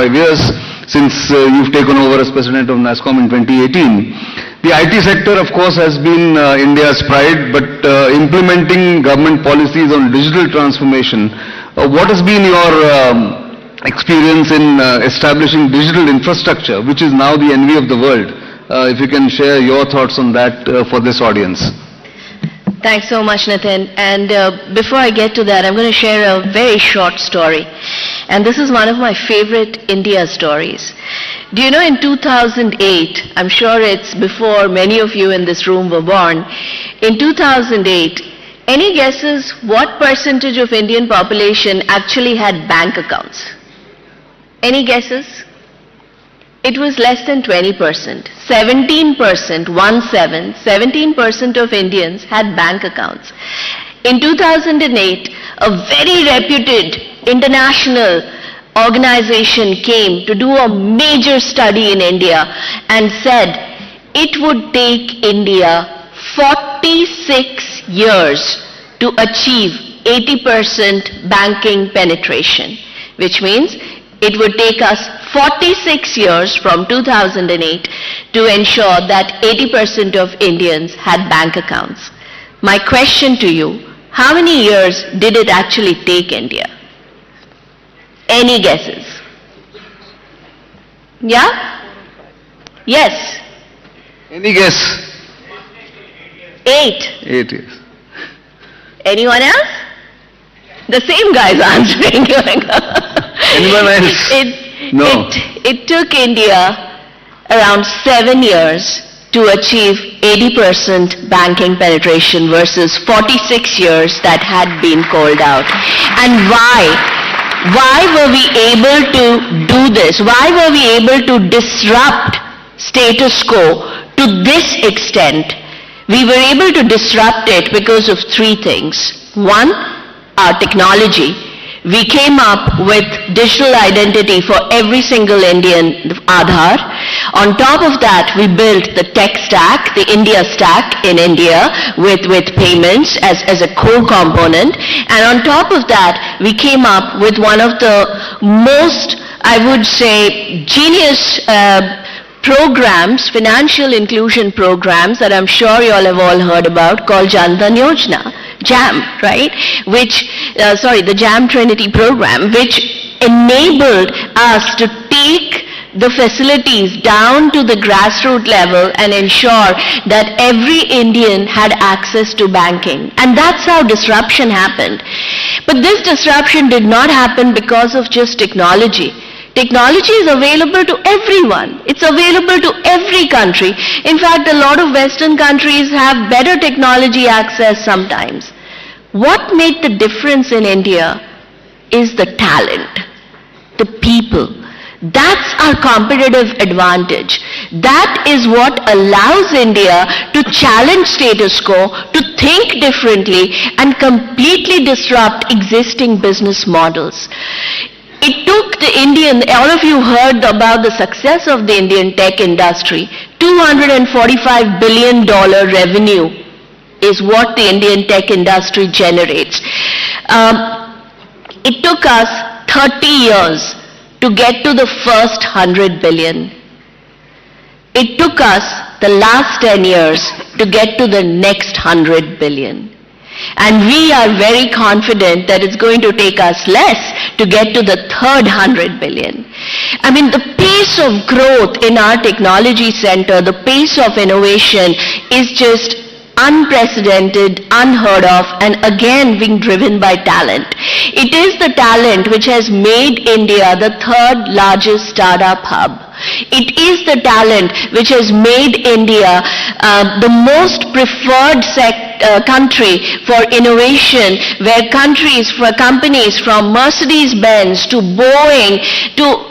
5 years since you've taken over as president of NASSCOM in 2018. The IT sector, of course, has been India's pride, but implementing government policies on digital transformation, what has been your experience in establishing digital infrastructure, which is now the envy of the world? If you can share your thoughts on that for this audience. Thanks so much, Nitin. And before I get to that, I'm going to share a very short story. And this is one of my favorite India stories. Do you know in 2008, I'm sure it's before many of you in this room were born, in 2008, any guesses what percentage of Indian population actually had bank accounts? Any guesses? It was less than 20%. 17%, 17% of Indians had bank accounts. In 2008, a very reputed international organization came to do a major study in India and said it would take India 46 years to achieve 80% banking penetration, which means it would take us 46 years from 2008 to ensure that 80% of Indians had bank accounts. My question to you, how many years did it actually take India? Any guesses? Yeah? Yes? Any guess? 8. 8 years. Anyone else? The same guy's answering. Anyone else? No. It took India around 7 years to achieve 80% banking penetration versus 46 years that had been called out. And why? Why were we able to do this? Why were we able to disrupt status quo to this extent? We were able to disrupt it because of 3 things. One, our technology. We came up with digital identity for every single Indian Aadhaar. On top of that, we built the tech stack, the India stack in India with payments as a core component. And on top of that, we came up with one of the most, I would say, genius programs, financial inclusion programs that I'm sure you all have all heard about, called Jan Dhan Yojana. JAM, right? The JAM Trinity program, which enabled us to take the facilities down to the grassroots level and ensure that every Indian had access to banking. And that's how disruption happened. But this disruption did not happen because of just technology. Technology is available to everyone. It's available to every country. In fact, a lot of Western countries have better technology access sometimes. What made the difference in India is the talent, the people. That's our competitive advantage. That is what allows India to challenge status quo, to think differently, and completely disrupt existing business models. It took the all of you heard about the success of the Indian tech industry. $245 billion revenue is what the Indian tech industry generates. It took us 30 years to get to the first 100 billion. It took us the last 10 years to get to the next 100 billion. And we are very confident that it's going to take us less to get to the third 100 billion. I mean, the pace of growth in our technology center, the pace of innovation is just unprecedented, unheard of, and again being driven by talent. It is the talent which has made India the third largest startup hub. It is the talent which has made India the most preferred country for innovation, where companies from Mercedes-Benz to Boeing to,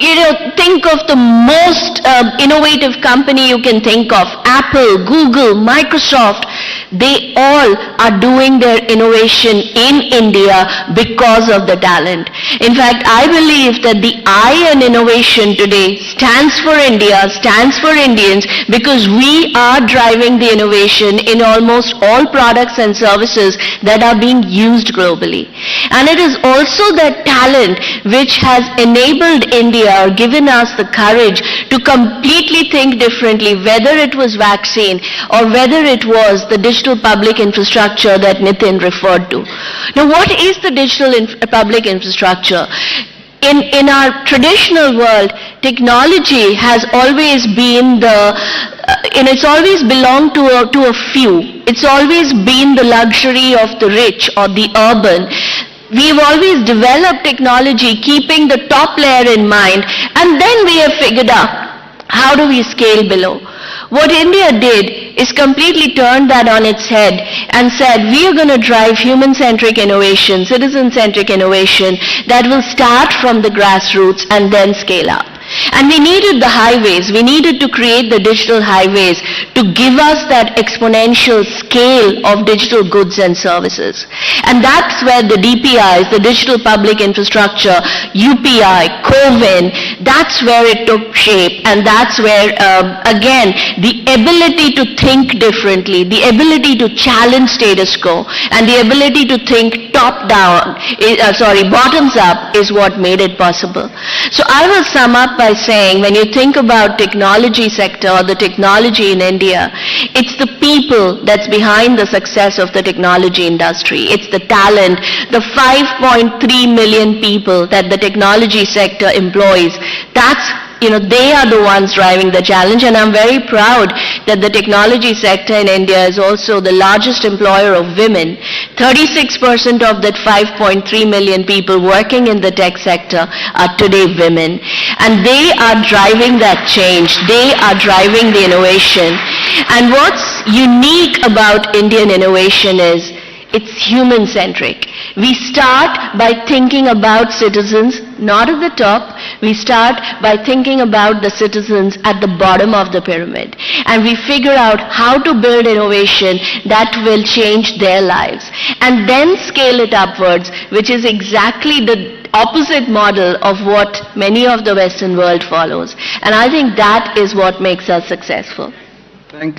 think of the most innovative company you can think of, Apple, Google, Microsoft, They all are doing their innovation in India because of the talent. In fact, I believe that the I in innovation today stands for India, stands for Indians, because we are driving the innovation in almost all products and services that are being used globally. And it is also that talent which has enabled India or given us the courage to completely think differently, whether it was vaccine or whether it was the digital public infrastructure that Nitin referred to. Now, what is the digital public infrastructure? In our traditional world, technology has always been it's always belonged to a few. It's always been the luxury of the rich or the urban. We've always developed technology keeping the top layer in mind, and then we have figured out how do we scale below. What India did is completely turned that on its head and said, we are going to drive human-centric innovation, citizen-centric innovation that will start from the grassroots and then scale up. And we needed the highways, we needed to create the digital highways to give us that exponential scale of digital goods and services. And that's where the DPIs, the digital public infrastructure, UPI, CoWIN, that's where it took shape, and that's where, again, the ability to think differently, the ability to challenge status quo, and the ability to think bottoms up is what made it possible. So I will sum up by saying, when you think about technology sector or the technology in India, it's the people that's behind the success of the technology industry. It's the talent, the 5.3 million people that the technology sector employs. They are the ones driving the challenge, and I'm very proud that the technology sector in India is also the largest employer of women. 36% of that 5.3 million people working in the tech sector are today women. And they are driving that change. They are driving the innovation. And what's unique about Indian innovation is it's human-centric. We start by thinking about citizens, not at the top. We start by thinking about the citizens at the bottom of the pyramid. And we figure out how to build innovation that will change their lives. And then scale it upwards, which is exactly the opposite model of what many of the Western world follows. And I think that is what makes us successful. Thank you.